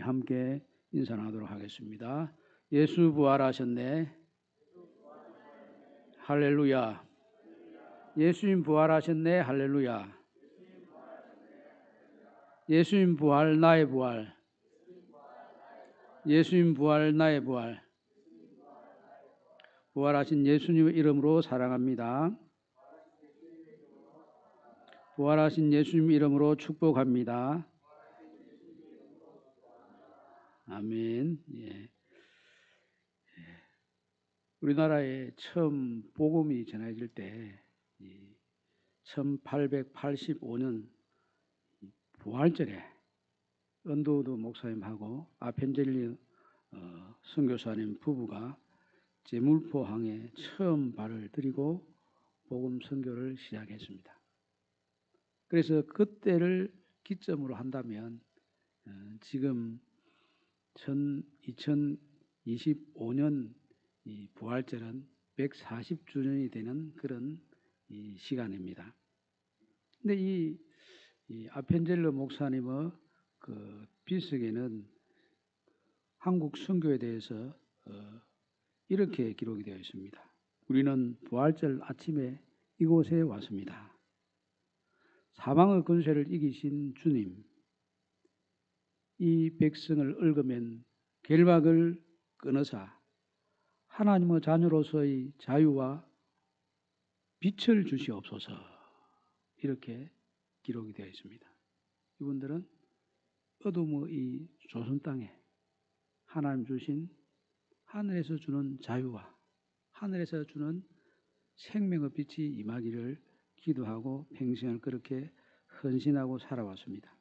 함께 인사 나누도록 하겠습니다. 예수 부활하셨네. 할렐루야. 예수님 부활하셨네. 할렐루야. 예수님 부활 나의 부활. 예수님 부활 나의 부활. 부활하신 예수님의 이름으로 사랑합니다. 부활하신 예수님 이름으로 축복합니다. 아멘. 예. 우리나라에 처음 복음이 전해질 때 1885년 부활절에 언더우드 목사님하고 아펜젤리 선교사님 부부가 제물포항에 처음 발을 들이고 복음 선교를 시작했습니다. 그래서 그때를 기점으로 한다면 지금 2025년 이 부활절은 140주년이 되는 그런 이 시간입니다. 근데 이 아펜젤러 목사님의 그 비석에는 한국 선교에 대해서 이렇게 기록이 되어 있습니다. 우리는 부활절 아침에 이곳에 왔습니다. 사망의 권세를 이기신 주님, 이 백성을 얽어맨 결박을 끊으사 하나님의 자녀로서의 자유와 빛을 주시옵소서, 이렇게 기록이 되어 있습니다. 이분들은 어둠의 이 조선 땅에 하나님 주신 하늘에서 주는 자유와 하늘에서 주는 생명의 빛이 임하기를 기도하고 평생을 그렇게 헌신하고 살아왔습니다.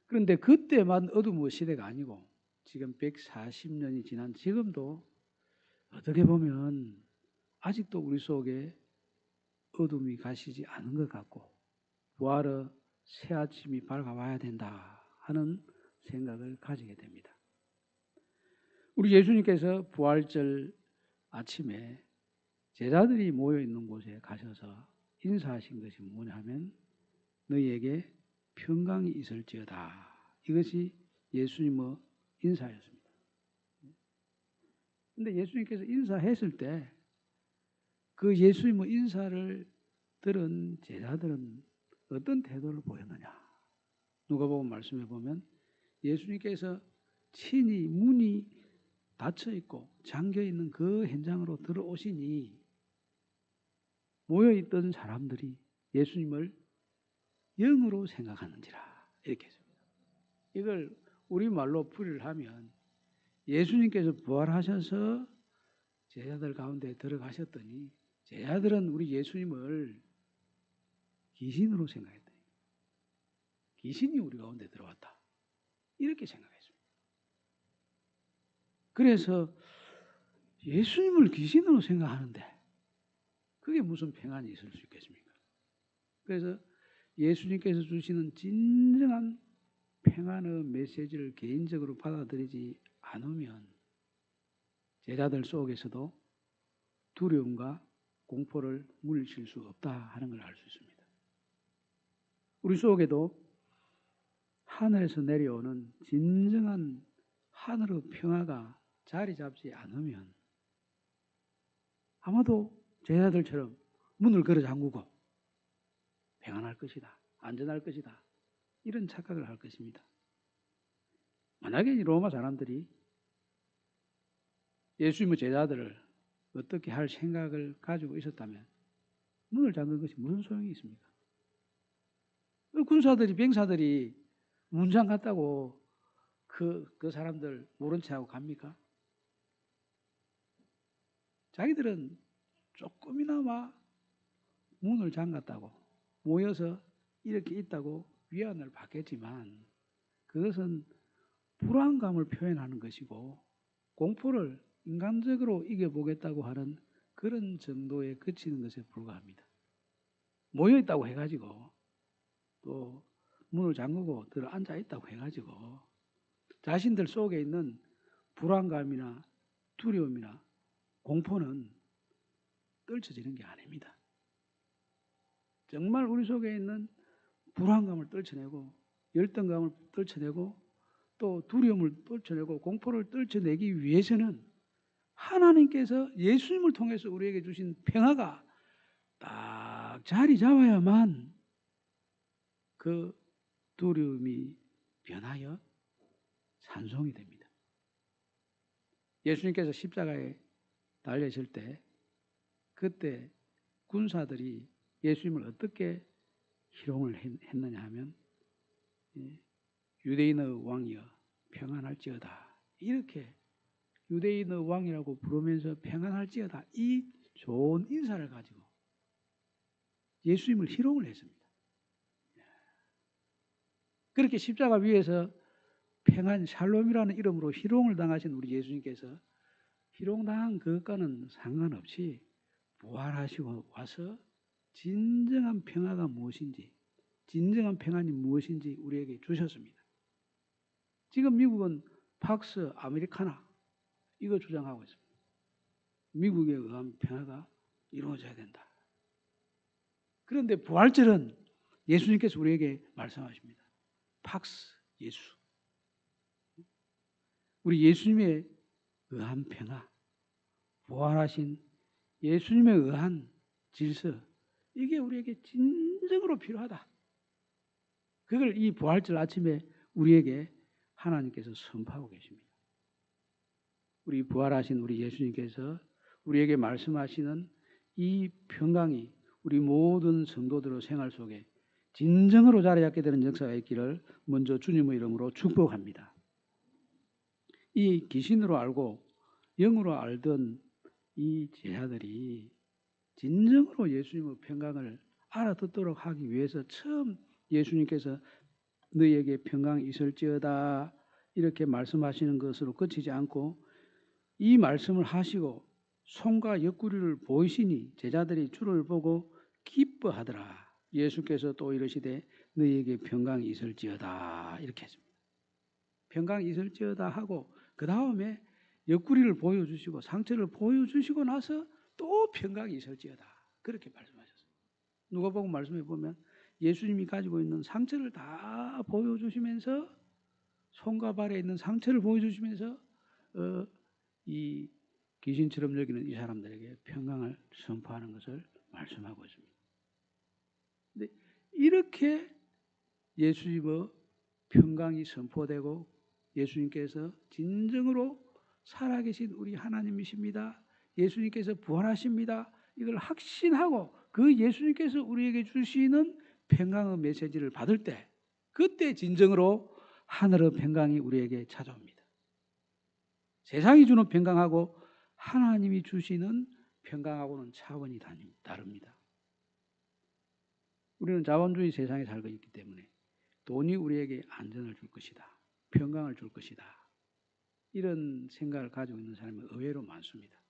그런데 그때만 어둠의 시대가 아니고 지금 140년이 지난 지금도 어떻게 보면 아직도 우리 속에 어둠이 가시지 않은 것 같고 부활의 새 아침이 밝아와야 된다 하는 생각을 가지게 됩니다. 우리 예수님께서 부활절 아침에 제자들이 모여 있는 곳에 가셔서 인사하신 것이 뭐냐 하면 너희에게 평강이 있을지어다. 이것이 예수님의 인사였습니다. 그런데 예수님께서 인사했을 때 그 예수님의 인사를 들은 제자들은 어떤 태도를 보였느냐. 누가복음 말씀해 보면 예수님께서 친히 문이 닫혀 있고 잠겨 있는 그 현장으로 들어오시니 모여 있던 사람들이 예수님을 영으로 생각하는지라, 이렇게 했습니다. 이걸 우리말로 풀이를 하면 예수님께서 부활하셔서 제자들 가운데 들어가셨더니 제자들은 우리 예수님을 귀신으로 생각했다. 귀신이 우리 가운데 들어왔다, 이렇게 생각했습니다. 그래서 예수님을 귀신으로 생각하는데 그게 무슨 평안이 있을 수 있겠습니까? 그래서 예수님께서 주시는 진정한 평안의 메시지를 개인적으로 받아들이지 않으면 제자들 속에서도 두려움과 공포를 물리칠 수 없다 하는 걸 알 수 있습니다. 우리 속에도 하늘에서 내려오는 진정한 하늘의 평화가 자리 잡지 않으면 아마도 제자들처럼 문을 걸어 잠그고 평안할 것이다, 안전할 것이다, 이런 착각을 할 것입니다. 만약에 로마 사람들이 예수님의 제자들을 어떻게 할 생각을 가지고 있었다면 문을 잠그는 것이 무슨 소용이 있습니까? 군사들이, 병사들이 문 잠갔다고 그 사람들 모른 체 하고 갑니까? 자기들은 조금이나마 문을 잠갔다고 모여서 이렇게 있다고 위안을 받겠지만 그것은 불안감을 표현하는 것이고 공포를 인간적으로 이겨보겠다고 하는 그런 정도에 그치는 것에 불과합니다. 모여있다고 해가지고 또 문을 잠그고 들어 앉아있다고 해가지고 자신들 속에 있는 불안감이나 두려움이나 공포는 떨쳐지는 게 아닙니다. 정말 우리 속에 있는 불안감을 떨쳐내고 열등감을 떨쳐내고 또 두려움을 떨쳐내고 공포를 떨쳐내기 위해서는 하나님께서 예수님을 통해서 우리에게 주신 평화가 딱 자리 잡아야만 그 두려움이 변하여 찬송이 됩니다. 예수님께서 십자가에 달려있을 때 그때 군사들이 예수님을 어떻게 희롱을 했느냐 하면 유대인의 왕이여 평안할지어다, 이렇게 유대인의 왕이라고 부르면서 평안할지어다, 이 좋은 인사를 가지고 예수님을 희롱을 했습니다. 그렇게 십자가 위에서 평안 샬롬이라는 이름으로 희롱을 당하신 우리 예수님께서 희롱당한 그것과는 상관없이 부활하시고 와서 진정한 평화가 무엇인지, 진정한 평안이 무엇인지 우리에게 주셨습니다. 지금 미국은 팍스 아메리카나 이거 주장하고 있습니다. 미국에 의한 평화가 이루어져야 된다. 그런데 부활절은 예수님께서 우리에게 말씀하십니다. 팍스 예수, 우리 예수님에 의한 평화, 부활하신 예수님에 의한 질서, 이게 우리에게 진정으로 필요하다. 그걸 이 부활절 아침에 우리에게 하나님께서 선포하고 계십니다. 우리 부활하신 우리 예수님께서 우리에게 말씀하시는 이 평강이 우리 모든 성도들의 생활 속에 진정으로 자리 잡게 되는 역사가 있기를 먼저 주님의 이름으로 축복합니다. 이 귀신으로 알고 영으로 알던 이 제자들이 진정으로 예수님의 평강을 알아듣도록 하기 위해서 처음 예수님께서 너희에게 평강이 있을지어다 이렇게 말씀하시는 것으로 그치지 않고 이 말씀을 하시고 손과 옆구리를 보이시니 제자들이 주를 보고 기뻐하더라. 예수께서 또 이르시되 너희에게 평강이 있을지어다 이렇게 했습니다. 평강이 있을지어다 하고 그 다음에 옆구리를 보여주시고 상처를 보여주시고 나서 또 평강이 있을지어다 그렇게 말씀하셨어요. 누가복음 말씀해 보면 예수님이 가지고 있는 상처를 다 보여주시면서 손과 발에 있는 상처를 보여주시면서 이 귀신처럼 여기는 이 사람들에게 평강을 선포하는 것을 말씀하고 있습니다. 근데 이렇게 예수님의 평강이 선포되고 예수님께서 진정으로 살아계신 우리 하나님이십니다. 예수님께서 부활하십니다. 이걸 확신하고 그 예수님께서 우리에게 주시는 평강의 메시지를 받을 때 그때 진정으로 하늘의 평강이 우리에게 찾아옵니다. 세상이 주는 평강하고 하나님이 주시는 평강하고는 차원이 다릅니다. 우리는 자본주의 세상에 살고 있기 때문에 돈이 우리에게 안전을 줄 것이다, 평강을 줄 것이다, 이런 생각을 가지고 있는 사람이 의외로 많습니다.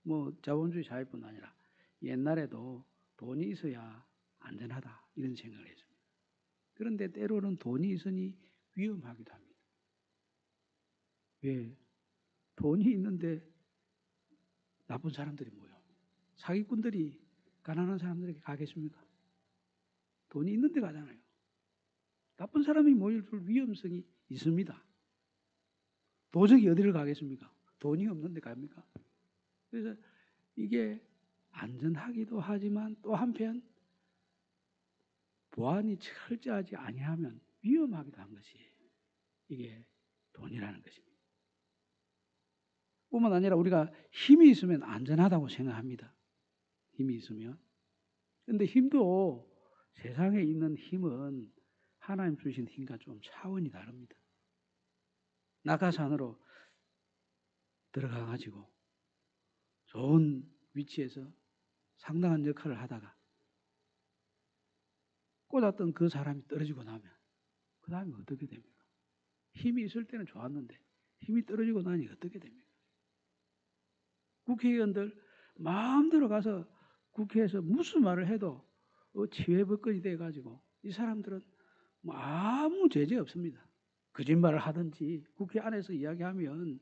뭐 자본주의 사회뿐 아니라 옛날에도 돈이 있어야 안전하다 이런 생각을 했습니다. 그런데 때로는 돈이 있으니 위험하기도 합니다. 왜? 돈이 있는데 나쁜 사람들이 모여 사기꾼들이 가난한 사람들에게 가겠습니까? 돈이 있는데 가잖아요. 나쁜 사람이 모일 줄 위험성이 있습니다. 도적이 어디를 가겠습니까? 돈이 없는데 갑니까? 그래서 이게 안전하기도 하지만 또 한편 보안이 철저하지 아니하면 위험하기도 한 것이 이게 돈이라는 것입니다. 뿐만 아니라 우리가 힘이 있으면 안전하다고 생각합니다. 힘이 있으면. 그런데 힘도 세상에 있는 힘은 하나님 주신 힘과 좀 차원이 다릅니다. 낙하산으로 들어가 가지고 좋은 위치에서 상당한 역할을 하다가 꽂았던 그 사람이 떨어지고 나면 그 다음에 어떻게 됩니까? 힘이 있을 때는 좋았는데 힘이 떨어지고 나니 어떻게 됩니까? 국회의원들 마음대로 가서 국회에서 무슨 말을 해도 치외법권이 돼가지고 이 사람들은 뭐 아무 제재 없습니다. 거짓말을 하든지 국회 안에서 이야기하면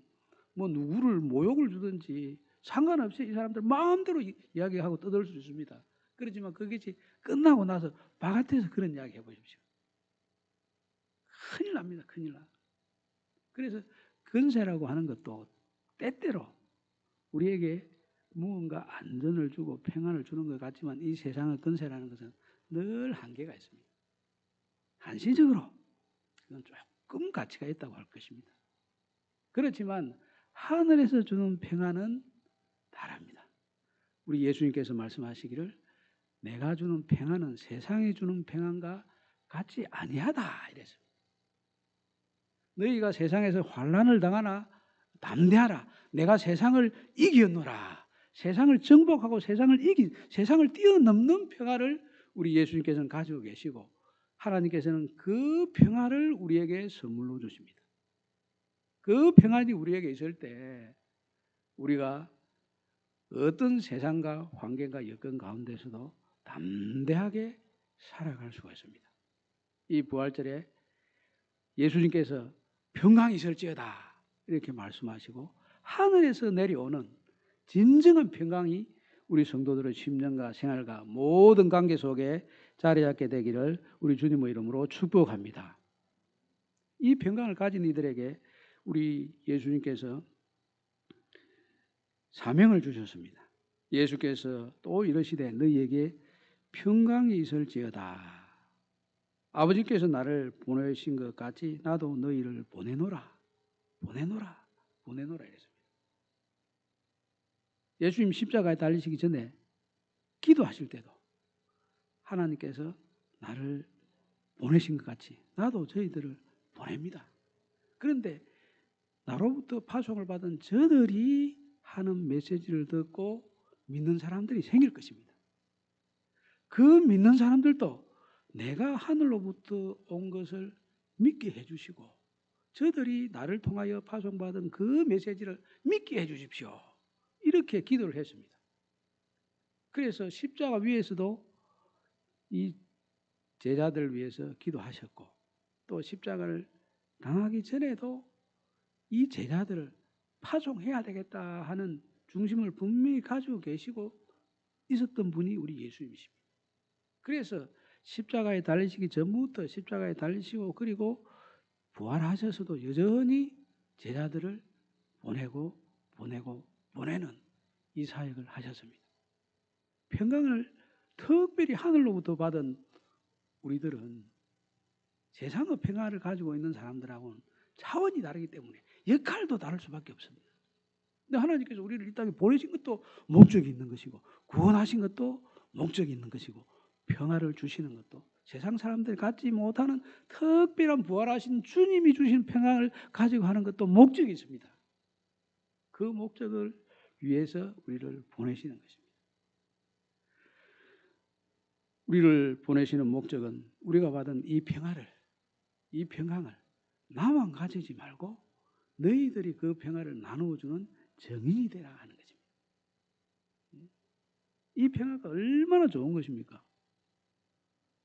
뭐 누구를 모욕을 주든지 상관없이 이 사람들 마음대로 이야기하고 떠들 수 있습니다. 그렇지만 그것이 끝나고 나서 바깥에서 그런 이야기 해보십시오. 큰일 납니다. 큰일 나. 그래서 건세라고 하는 것도 때때로 우리에게 무언가 안전을 주고 평안을 주는 것 같지만 이 세상의 건세라는 것은 늘 한계가 있습니다. 한시적으로 그건 조금 가치가 있다고 할 것입니다. 그렇지만 하늘에서 주는 평안은 다릅니다. 우리 예수님께서 말씀하시기를 내가 주는 평안은 세상이 주는 평안과 같지 아니하다 이랬습니다. 너희가 세상에서 환난을 당하나 담대하라. 내가 세상을 이겼노라. 세상을 정복하고 세상을 뛰어넘는 평화를 우리 예수님께서는 가지고 계시고 하나님께서는 그 평화를 우리에게 선물로 주십니다. 그 평안이 우리에게 있을 때 우리가 어떤 세상과 환경과 여건 가운데서도 담대하게 살아갈 수가 있습니다. 이 부활절에 예수님께서 평강이 있을지어다 이렇게 말씀하시고 하늘에서 내려오는 진정한 평강이 우리 성도들의 심령과 생활과 모든 관계 속에 자리 잡게 되기를 우리 주님의 이름으로 축복합니다. 이 평강을 가진 이들에게 우리 예수님께서 사명을 주셨습니다. 예수께서 또 이러시되 너희에게 평강이 있을지어다. 아버지께서 나를 보내신 것 같이 나도 너희를 보내노라 이랬습니다. 예수님 십자가에 달리시기 전에 기도하실 때도 하나님께서 나를 보내신 것 같이 나도 저희들을 보냅니다. 그런데 나로부터 파송을 받은 저들이 하는 메시지를 듣고 믿는 사람들이 생길 것입니다. 그 믿는 사람들도 내가 하늘로부터 온 것을 믿게 해주시고 저들이 나를 통하여 파송받은 그 메시지를 믿게 해주십시오. 이렇게 기도를 했습니다. 그래서 십자가 위에서도 이 제자들을 위해서 기도하셨고 또 십자가를 당하기 전에도 이 제자들을 파송해야 되겠다 하는 중심을 분명히 가지고 계시고 있었던 분이 우리 예수님이십니다. 그래서 십자가에 달리시기 전부터 십자가에 달리시고 그리고 부활하셔서도 여전히 제자들을 보내는 이 사역을 하셨습니다. 평강을 특별히 하늘로부터 받은 우리들은 세상의 평안을 가지고 있는 사람들하고는 차원이 다르기 때문에 역할도 다를 수밖에 없습니다. 근데 하나님께서 우리를 이 땅에 보내신 것도 목적이 있는 것이고 구원하신 것도 목적이 있는 것이고 평화를 주시는 것도 세상 사람들이 갖지 못하는 특별한 부활하신 주님이 주신 평안을 가지고 하는 것도 목적이 있습니다. 그 목적을 위해서 우리를 보내시는 것입니다. 우리를 보내시는 목적은 우리가 받은 이 평강을 나만 가지지 말고 너희들이 그 평화를 나누어주는 증인이 되라 하는 것입니다. 이 평화가 얼마나 좋은 것입니까?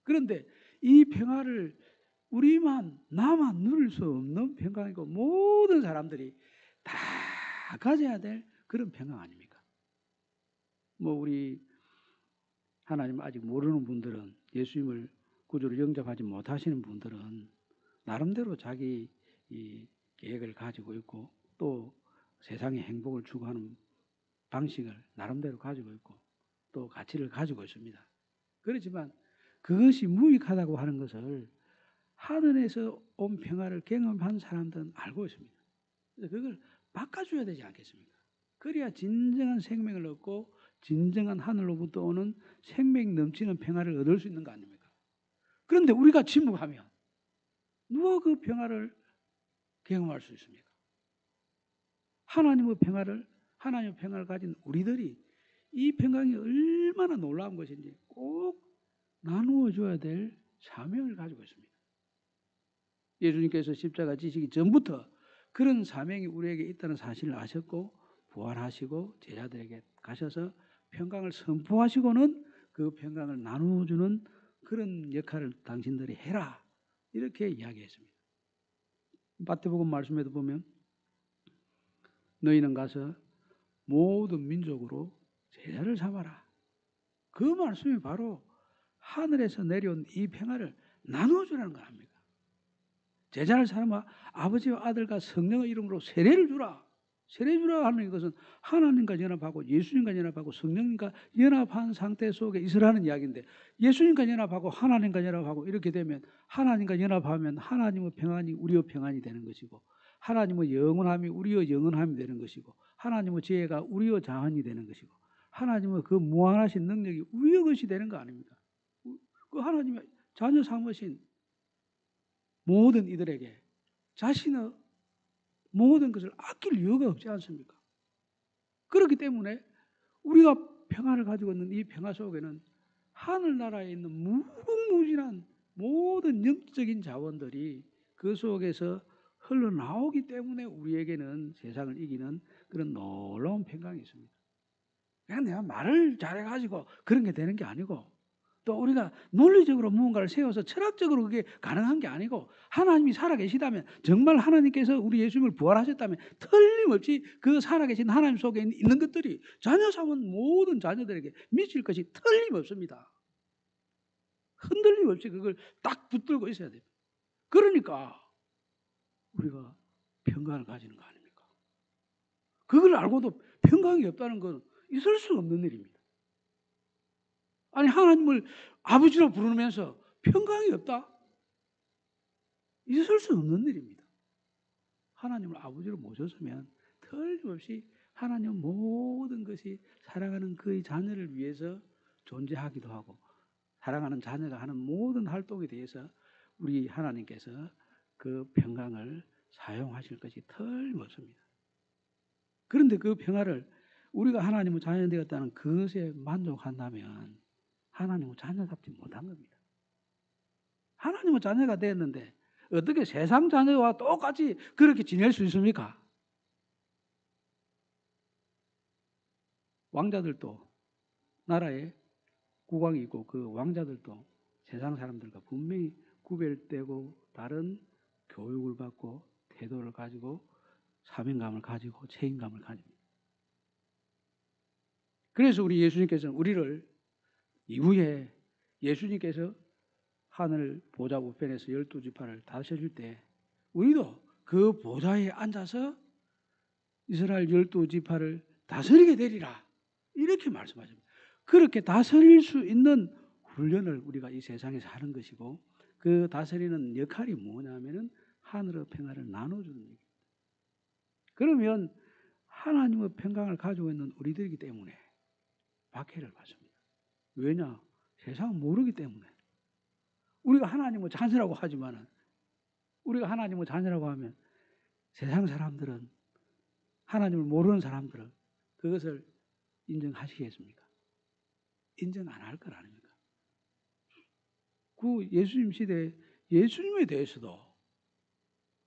그런데 이 평화를 나만 누릴 수 없는 평강이고 모든 사람들이 다 가져야 될 그런 평강 아닙니까? 우리 하나님 아직 모르는 분들은 예수님을 구주로 영접하지 못하시는 분들은 나름대로 자기 이 계획을 가지고 있고 또 세상의 행복을 추구하는 방식을 나름대로 가지고 있고 또 가치를 가지고 있습니다. 그렇지만 그것이 무익하다고 하는 것을 하늘에서 온 평화를 경험한 사람들은 알고 있습니다. 그래서 그걸 바꿔줘야 되지 않겠습니까? 그래야 진정한 생명을 얻고 진정한 하늘로부터 오는 생명 넘치는 평화를 얻을 수 있는 거 아닙니까? 그런데 우리가 침묵하면 누가 그 평화를 경험할 수 있습니까? 하나님의 평화를 가진 우리들이 이 평강이 얼마나 놀라운 것인지 꼭 나누어 줘야 될 사명을 가지고 있습니다. 예수님께서 십자가 지시기 전부터 그런 사명이 우리에게 있다는 사실을 아셨고 부활하시고 제자들에게 가셔서 평강을 선포하시고는 그 평강을 나누어 주는 그런 역할을 당신들이 해라 이렇게 이야기했습니다. 마태복음 말씀에도 보면 너희는 가서 모든 민족으로 제자를 삼아라. 그 말씀이 바로 하늘에서 내려온 이 평화를 나누어 주라는 거 아닙니까? 제자를 삼아 아버지와 아들과 성령의 이름으로 세례를 주라. 세례 주라 하는 것은 하나님과 연합하고 예수님과 연합하고 성령님과 연합한 상태 속에 있으라는 이야기인데, 예수님과 연합하고 하나님과 연합하고 이렇게 되면, 하나님과 연합하면 하나님의 평안이 우리의 평안이 되는 것이고, 하나님의 영원함이 우리의 영원함이 되는 것이고, 하나님의 지혜가 우리의 자원이 되는 것이고, 하나님의 그 무한하신 능력이 우리의 것이 되는 거 아닙니까? 그 하나님의 자녀 삼으신 모든 이들에게 자신의 모든 것을 아낄 이유가 없지 않습니까? 그렇기 때문에 우리가 평안을 가지고 있는 이 평화 속에는 하늘나라에 있는 무궁무진한 모든 영적인 자원들이 그 속에서 흘러나오기 때문에 우리에게는 세상을 이기는 그런 놀라운 평강이 있습니다. 그냥 내가 말을 잘해가지고 그런 게 되는 게 아니고, 또 우리가 논리적으로 무언가를 세워서 철학적으로 그게 가능한 게 아니고, 하나님이 살아계시다면, 정말 하나님께서 우리 예수님을 부활하셨다면 틀림없이 그 살아계신 하나님 속에 있는 것들이 자녀 삼은 모든 자녀들에게 미칠 것이 틀림없습니다. 흔들림 없이 그걸 딱 붙들고 있어야 됩니다. 그러니까 우리가 평강을 가지는 거 아닙니까? 그걸 알고도 평강이 없다는 건 있을 수 없는 일입니다. 아니, 하나님을 아버지로 부르면서 평강이 없다? 있을 수 없는 일입니다. 하나님을 아버지로 모셨으면 틀림없이 하나님 모든 것이 사랑하는 그의 자녀를 위해서 존재하기도 하고, 사랑하는 자녀가 하는 모든 활동에 대해서 우리 하나님께서 그 평강을 사용하실 것이 틀림없습니다. 그런데 그 평화를 우리가 하나님의 자녀 되었다는 그것에 만족한다면 하나님의 자녀답지 못한 겁니다. 하나님의 자녀가 되었는데 어떻게 세상 자녀와 똑같이 그렇게 지낼 수 있습니까? 왕자들도 나라에 국왕이 있고 그 왕자들도 세상 사람들과 분명히 구별되고 다른 교육을 받고 태도를 가지고 사명감을 가지고 책임감을 가집니다. 그래서 우리 예수님께서는 우리를 이후에 예수님께서 하늘 보좌 우편에서 12지파를 다스릴 때 우리도 그 보좌에 앉아서 이스라엘 12지파를 다스리게 되리라, 이렇게 말씀하십니다. 그렇게 다스릴 수 있는 훈련을 우리가 이 세상에서 하는 것이고, 그 다스리는 역할이 뭐냐면은 하늘의 평화를 나눠주는 얘기입니다. 그러면 하나님의 평강을 가지고 있는 우리들이기 때문에 박해를 받습니다. 왜냐? 세상은 모르기 때문에. 우리가 하나님의 자녀라고 하지만은, 우리가 하나님의 자녀라고 하면 세상 사람들은, 하나님을 모르는 사람들은 그것을 인정하시겠습니까? 인정 안 할 것 아닙니까? 그 예수님 시대에 예수님에 대해서도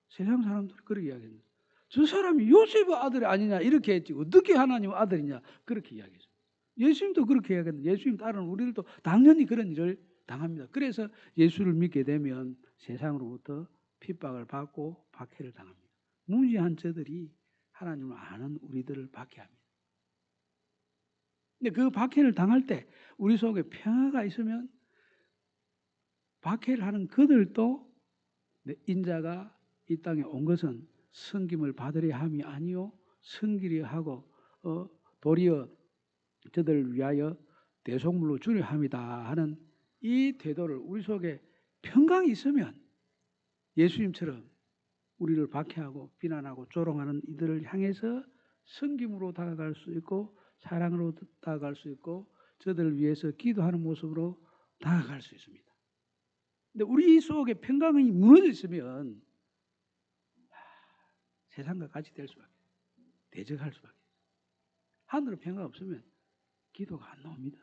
세상 사람들이 그렇게 이야기했는데, 저 사람이 요셉의 아들이 아니냐 이렇게 했지 어떻게 하나님의 아들이냐 그렇게 이야기했어요. 예수님도 그렇게 이야기했는데, 예수님 따르는 우리들도 당연히 그런 일을 당합니다. 그래서 예수를 믿게 되면 세상으로부터 핍박을 받고 박해를 당합니다. 무지한 저들이 하나님을 아는 우리들을 박해합니다. 근데 그 박해를 당할 때 우리 속에 평화가 있으면 박해를 하는 그들도 인자가 이 땅에 온 것은 섬김을 받으려 함이 아니요 섬기려 하고 도리어 저들을 위하여 대속물로 주려 함이다 하는 이 태도를, 우리 속에 평강이 있으면 예수님처럼 우리를 박해하고 비난하고 조롱하는 이들을 향해서 섬김으로 다가갈 수 있고 사랑으로 다가갈 수 있고 저들을 위해서 기도하는 모습으로 다가갈 수 있습니다. 근데 우리 속에 평강이 무너져 있으면 세상과 같이 될 수밖에, 대적할 수밖에. 하늘의 평화가 없으면 기도가 안 나옵니다.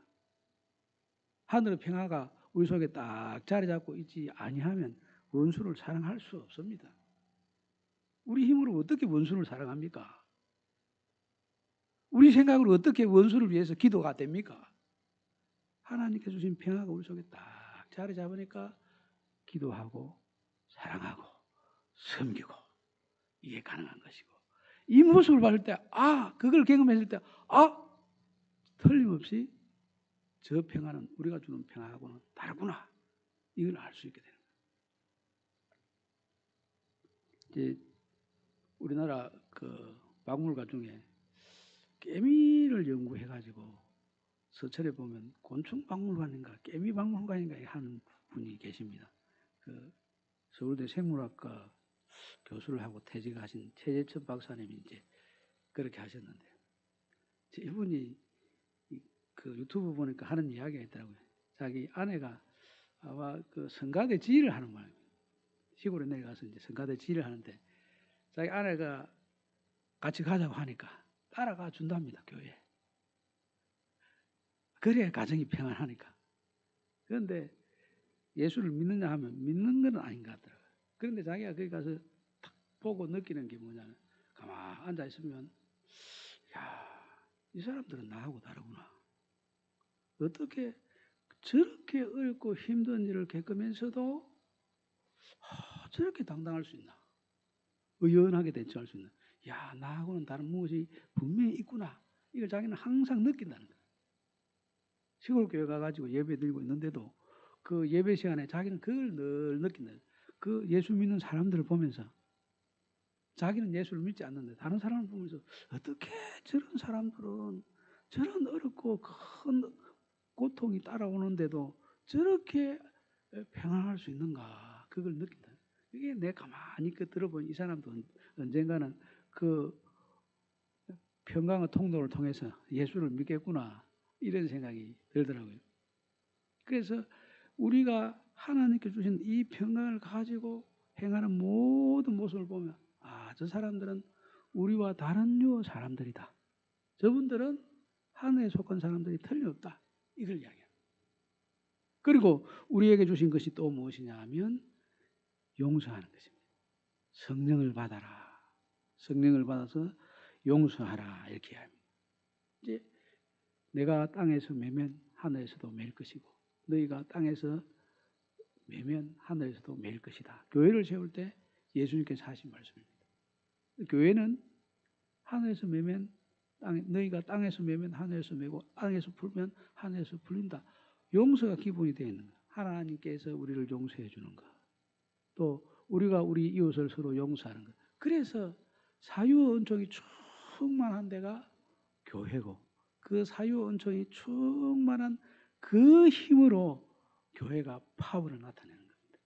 하늘의 평화가 우리 속에 딱 자리 잡고 있지 아니하면 원수를 사랑할 수 없습니다. 우리 힘으로 어떻게 원수를 사랑합니까? 우리 생각으로 어떻게 원수를 위해서 기도가 됩니까? 하나님께 주신 평화가 우리 속에 딱 자리 잡으니까 기도하고 사랑하고 섬기고 이게 가능한 것이고, 이 모습을 봤을 때 그걸 경험했을 때 틀림없이 저 평화는 우리가 주는 평화하고는 다르구나, 이걸 알 수 있게 되는 거예요. 이제 우리나라 그 박물관 중에 개미를 연구해가지고 서철에 보면 곤충 박물관인가 개미 박물관인가 하는 분이 계십니다. 그 서울대 생물학과 교수를 하고 퇴직하신 최재천 박사님이 이제 그렇게 하셨는데, 이분이 그 유튜브 보니까 하는 이야기가 있더라고요. 자기 아내가 아마 그 성가대 지휘를 하는 말입니다. 시골에 내려가서 이제 성가대 지휘를 하는데 자기 아내가 같이 가자고 하니까 따라가 준답니다, 교회에. 그래야 가정이 평안하니까. 그런데 예수를 믿느냐 하면 믿는 건 아닌 것 같더라고요. 그런데 자기가 거기 가서 탁 보고 느끼는 게 뭐냐면, 가만 앉아 있으면, 야, 이 사람들은 나하고 다르구나. 어떻게 저렇게 어렵고 힘든 일을 겪으면서도 저렇게 당당할 수 있나? 의연하게 대처할 수 있나? 야, 나하고는 다른 무엇이 분명히 있구나. 이걸 자기는 항상 느낀다는 거예요. 시골 교회 가가지고 예배 드리고 있는데도 그 예배 시간에 자기는 그걸 늘 느낀다. 그 예수 믿는 사람들을 보면서, 자기는 예수를 믿지 않는데 다른 사람을 보면서 어떻게 저런 사람들은 저런 어렵고 큰 고통이 따라오는데도 저렇게 평안할 수 있는가, 그걸 느낀다. 이게 내가 가만히 들어보니 이 사람도 언젠가는 그 평강의 통로를 통해서 예수를 믿겠구나, 이런 생각이 들더라고요. 그래서 우리가 하나님께 주신 이 평강을 가지고 행하는 모든 모습을 보면, 아, 저 사람들은 우리와 다른 류 사람들이다. 저분들은 하늘에 속한 사람들이 틀림없다. 이걸 이야기합니다. 그리고 우리에게 주신 것이 또 무엇이냐 하면 용서하는 것입니다. 성령을 받아라. 성령을 받아서 용서하라, 이렇게 합니다. 이제 내가 땅에서 매면 하늘에서도 매일 것이고, 너희가 땅에서 매면 하늘에서도 매일 것이다. 교회를 세울 때 예수님께서 하신 말씀입니다. 교회는 하늘에서 매면 너희가 땅에서 매면 하늘에서 매고, 땅에서 풀면 하늘에서 풀린다. 용서가 기본이 되어 있는 거예요. 하나님께서 우리를 용서해 주는 것, 또 우리가 우리 이웃을 서로 용서하는 것. 그래서 사유 은총이 충만한 데가 교회고, 그 사유 은총이 충만한 그 힘으로 교회가 파워를 나타내는 겁니다.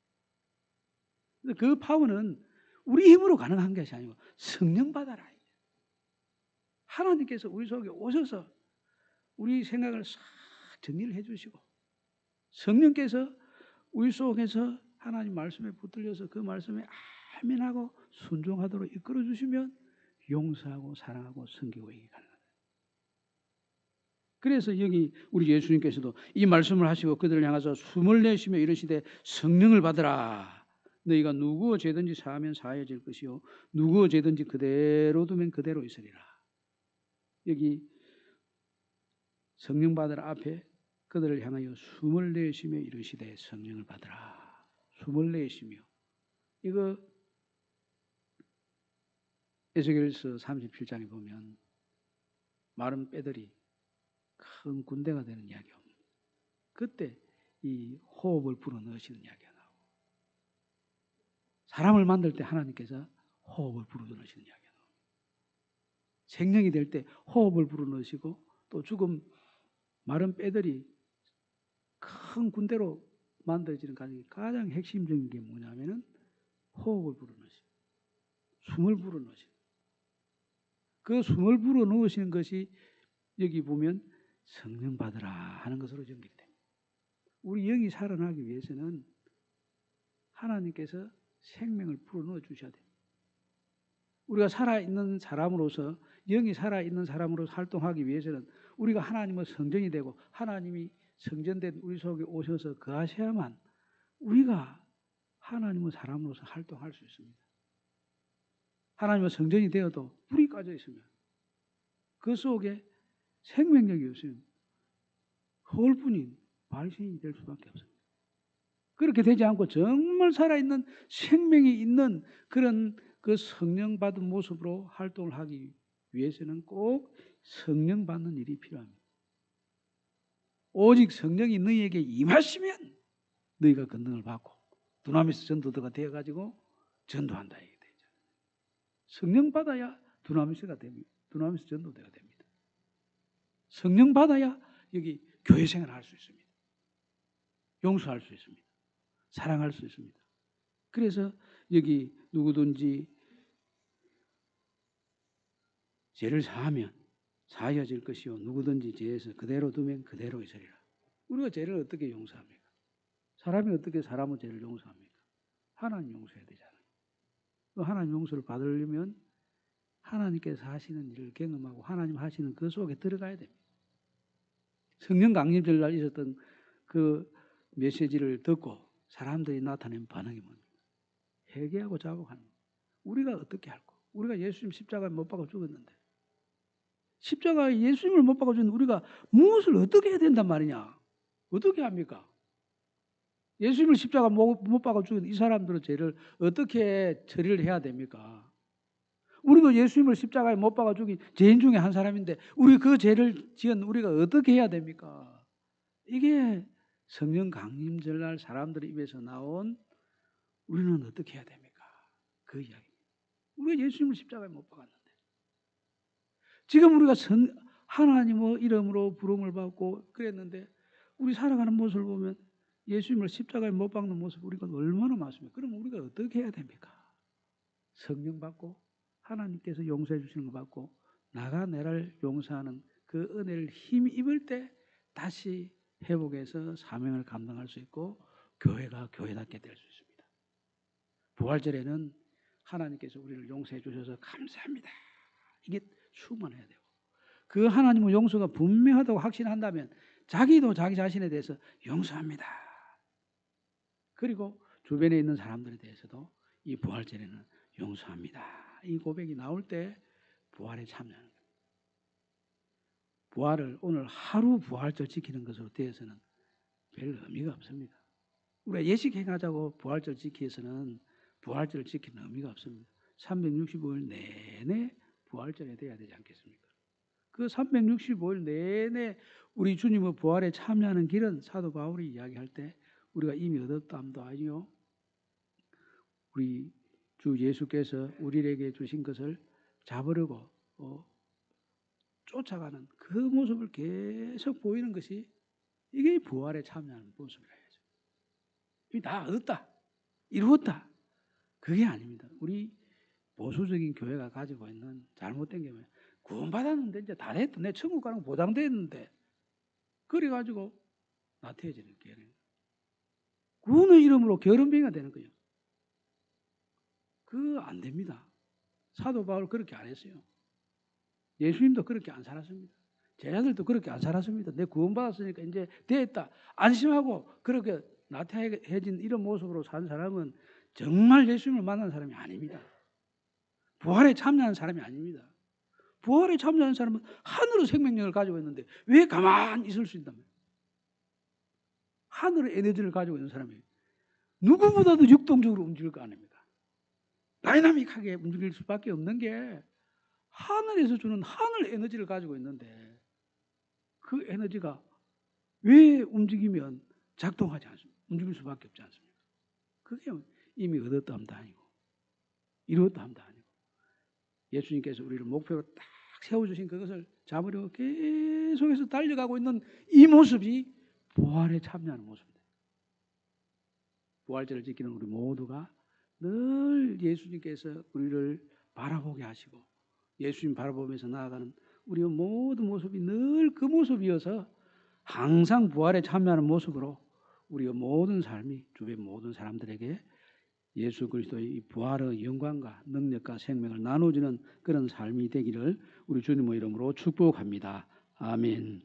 그 파워는 우리 힘으로 가능한 것이 아니고 성령 받아라. 하나님께서 우리 속에 오셔서 우리 생각을 싹 정리를 해주시고, 성령께서 우리 속에서 하나님 말씀에 붙들려서 그 말씀에 아멘하고 순종하도록 이끌어 주시면 용서하고 사랑하고 섬기고 이게 가능합니다. 그래서 여기 우리 예수님께서도 이 말씀을 하시고 그들을 향해서 숨을 내쉬며 이르시되 성령을 받으라. 너희가 누구의 죄든지 사하면 사해질 것이요 누구의 죄든지 그대로 두면 그대로 있으리라. 여기 성령 받으라 앞에 그들을 향하여 숨을 내쉬며 이르시되 성령을 받으라. 숨을 내쉬며, 이거 에스겔서 37장에 보면 마른 뼈들이 큰 군대가 되는 이야기입니다. 그때 이 호흡을 불어넣으시는 이야기가 나오고, 사람을 만들 때 하나님께서 호흡을 불어넣으시는 이야기가 나옵니다. 생명이 될 때 호흡을 불어넣으시고, 또 죽음 마른 뼈들이 큰 군대로 만들어지는 과정이 가장 핵심적인 게 뭐냐면은 호흡을 불어넣으시고 숨을 불어넣으시고, 그 숨을 불어넣으시는 것이 여기 보면 성령 받으라 하는 것으로 연결됩니다. 우리 영이 살아나기 위해서는 하나님께서 생명을 불어넣어 주셔야 됩니다. 우리가 살아있는 사람으로서, 영이 살아있는 사람으로 활동하기 위해서는 우리가 하나님의 성전이 되고 하나님이 성전된 우리 속에 오셔서 거하셔야만 우리가 하나님의 사람으로서 활동할 수 있습니다. 하나님의 성전이 되어도 불이 꺼져 있으면 그 속에 생명력이 없으면 헐뿐인 발신이 될 수밖에 없습니다. 그렇게 되지 않고 정말 살아있는 생명이 있는 그런 그 성령 받은 모습으로 활동을 하기 위해서는 꼭 성령 받는 일이 필요합니다. 오직 성령이 너희에게 임하시면 너희가 권능을 받고 두나미스 전도도가 되어가지고 전도한다 이게 되죠. 성령 받아야 두나미스가 됩니다. 두나미스 전도대가 됩니다. 성령 받아야 여기 교회 생활을 할 수 있습니다. 용서할 수 있습니다. 사랑할 수 있습니다. 그래서 여기 누구든지 죄를 사하면 사하여질 것이요 누구든지 죄에서 그대로 두면 그대로 있으리라. 우리가 죄를 어떻게 용서합니까? 사람이 어떻게 사람의 죄를 용서합니까? 하나님 용서해야 되잖아요. 그 하나님 용서를 받으려면 하나님께서 하시는 일을 경험하고 하나님 하시는 그 속에 들어가야 됩니다. 성령 강림절 날 있었던 그 메시지를 듣고 사람들이 나타낸 반응이 뭡니까? 회개하고 자복하는 거예요. 우리가 어떻게 할까? 우리가 예수님 십자가에 못 박아 죽었는데 십자가에 예수님을 못 박아 죽는 우리가 무엇을 어떻게 해야 된단 말이냐? 어떻게 합니까? 예수님을 십자가 못 박아 죽은 이 사람들의 죄를 어떻게 처리를 해야 됩니까? 우리도 예수님을 십자가에 못 박아 죽인 죄인 중에 한 사람인데 우리 그 죄를 지은 우리가 어떻게 해야 됩니까? 이게 성령 강림절날 사람들의 입에서 나온 우리는 어떻게 해야 됩니까? 그 이야기입니다. 우리가 예수님을 십자가에 못 박았는데 지금 우리가 하나님의 이름으로 부름을 받고 그랬는데 우리 살아가는 모습을 보면 예수님을 십자가에 못 박는 모습 우리가 얼마나 많습니까? 그럼 우리가 어떻게 해야 됩니까? 성령 받고 하나님께서 용서해 주시는 거 받고 나가 내를 용서하는 그 은혜를 힘 입을 때 다시 회복해서 사명을 감당할 수 있고 교회가 교회답게 될 수 있습니다. 부활절에는 하나님께서 우리를 용서해 주셔서 감사합니다. 이게 충만해야 되고 그 하나님의 용서가 분명하다고 확신한다면 자기도 자기 자신에 대해서 용서합니다. 그리고 주변에 있는 사람들에 대해서도 이 부활절에는 용서합니다. 이 고백이 나올 때 부활에 참여하는 겁니다. 부활을 오늘 하루 부활절 지키는 것으로 되어서는 별 의미가 없습니다. 우리가 예식 행하자고 부활절 지키기 위해서는 부활절을 지키는 의미가 없습니다. 365일 내내 부활절에 돼야 되지 않겠습니까? 그 365일 내내 우리 주님의 부활에 참여하는 길은 사도 바울이 이야기할 때 우리가 이미 얻었담도 아니요. 우리 주 예수께서 우리에게 주신 것을 잡으려고 쫓아가는 그 모습을 계속 보이는 것이 이게 부활에 참여하는 모습이라 해야죠. 이게 다 얻었다, 이루었다. 그게 아닙니다. 우리 보수적인 교회가 가지고 있는 잘못된 게 뭐예요? 구원받았는데 이제 다 됐다. 내 천국 가는 거 보장됐는데 그래가지고 나태해지는 게예요. 구원의 이름으로 게으름뱅이가 되는 거예요. 그거 안 됩니다. 사도 바울 그렇게 안 했어요. 예수님도 그렇게 안 살았습니다. 제자들도 그렇게 안 살았습니다. 내 구원받았으니까 이제 됐다. 안심하고 그렇게 나태해진 이런 모습으로 산 사람은 정말 예수님을 만난 사람이 아닙니다. 부활에 참여하는 사람이 아닙니다. 부활에 참여하는 사람은 하늘의 생명력을 가지고 있는데 왜 가만히 있을 수 있다면? 하늘의 에너지를 가지고 있는 사람이 누구보다도 역동적으로 움직일 거 아닙니까? 다이나믹하게 움직일 수밖에 없는 게 하늘에서 주는 하늘 에너지를 가지고 있는데 그 에너지가 왜 움직이면 작동하지 않습니까? 움직일 수밖에 없지 않습니까? 그게 이미 얻었다함도 아니고 이루었다함도 아니고 예수님께서 우리를 목표로 딱 세워주신 그것을 잡으려고 계속해서 달려가고 있는 이 모습이 부활에 참여하는 모습입니다. 부활절을 지키는 우리 모두가 늘 예수님께서 우리를 바라보게 하시고 예수님 바라보면서 나아가는 우리의 모든 모습이 늘 그 모습이어서 항상 부활에 참여하는 모습으로 우리의 모든 삶이 주변 모든 사람들에게 예수 그리스도의 이 부활의 영광과 능력과 생명을 나눠주는 그런 삶이 되기를 우리 주님의 이름으로 축복합니다. 아멘.